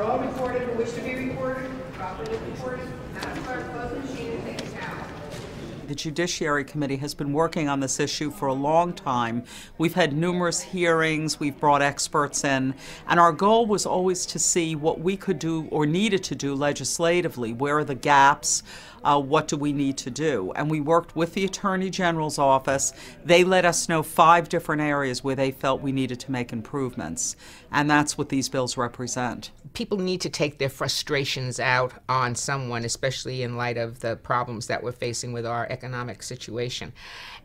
Are all recorded who wish to be recorded? Properly recorded? Madam Clerk, close the machine and take a tally. The Judiciary Committee has been working on this issue for a long time. We've had numerous hearings, we've brought experts in, and our goal was always to see what we could do or needed to do legislatively. Where are the gaps? What do we need to do? And we worked with the Attorney General's office. They let us know 5 different areas where they felt we needed to make improvements. And that's what these bills represent. People need to take their frustrations out on someone, especially in light of the problems that we're facing with our economic situation.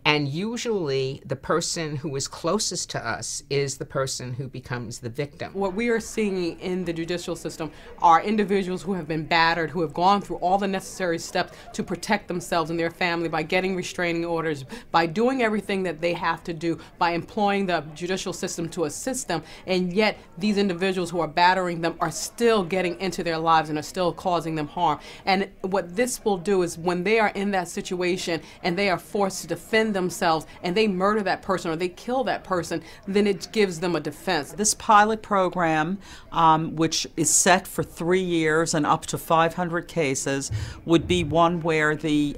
And usually the person who is closest to us is the person who becomes the victim. What we are seeing in the judicial system are individuals who have been battered, who have gone through all the necessary steps to protect themselves and their family by getting restraining orders, by doing everything that they have to do, by employing the judicial system to assist them, and yet these individuals who are battering them are still getting into their lives and are still causing them harm. And what this will do is when they are in that situation and they are forced to defend themselves and they murder that person or they kill that person, then it gives them a defense. This pilot program, which is set for 3 years and up to 500 cases, would be one where the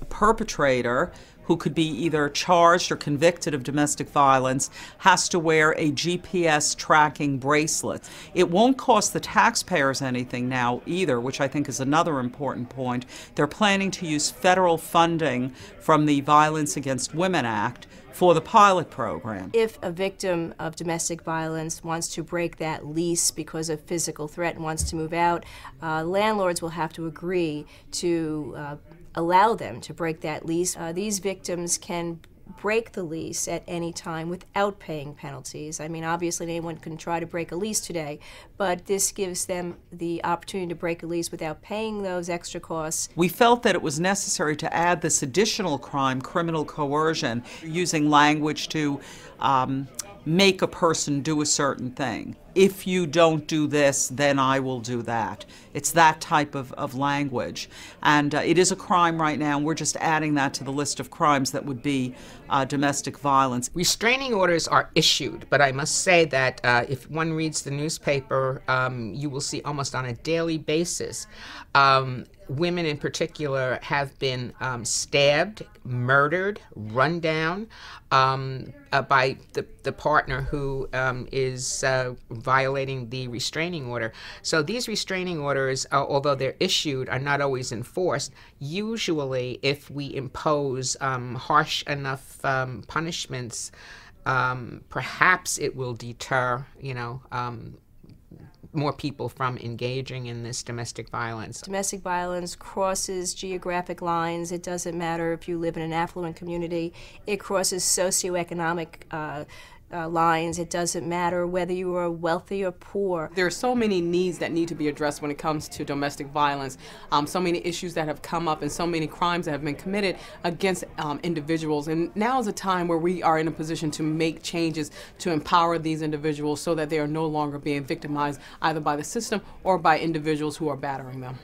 perpetrator, who could be either charged or convicted of domestic violence, has to wear a GPS tracking bracelet. It won't cost the taxpayers anything now either, which I think is another important point. They're planning to use federal funding from the Violence Against Women Act for the pilot program. If a victim of domestic violence wants to break that lease because of physical threat and wants to move out, landlords will have to agree to allow them to break that lease. These victims can break the lease at any time without paying penalties. I mean, obviously anyone can try to break a lease today, but this gives them the opportunity to break a lease without paying those extra costs. We felt that it was necessary to add this additional crime, criminal coercion, using language to make a person do a certain thing. If you don't do this, then I will do that. It's that type of language. And it is a crime right now, and we're just adding that to the list of crimes that would be domestic violence. Restraining orders are issued, but I must say that if one reads the newspaper, you will see almost on a daily basis women in particular have been stabbed, murdered, run down by the partner who is violating the restraining order. So these restraining orders, although they're issued, are not always enforced. Usually, if we impose harsh enough punishments, perhaps it will deter, more people from engaging in this domestic violence. Domestic violence crosses geographic lines. It doesn't matter if you live in an affluent community. It crosses socioeconomic lines. It doesn't matter whether you are wealthy or poor. There are so many needs that need to be addressed when it comes to domestic violence, so many issues that have come up and so many crimes that have been committed against individuals. And now is a time where we are in a position to make changes to empower these individuals so that they are no longer being victimized either by the system or by individuals who are battering them.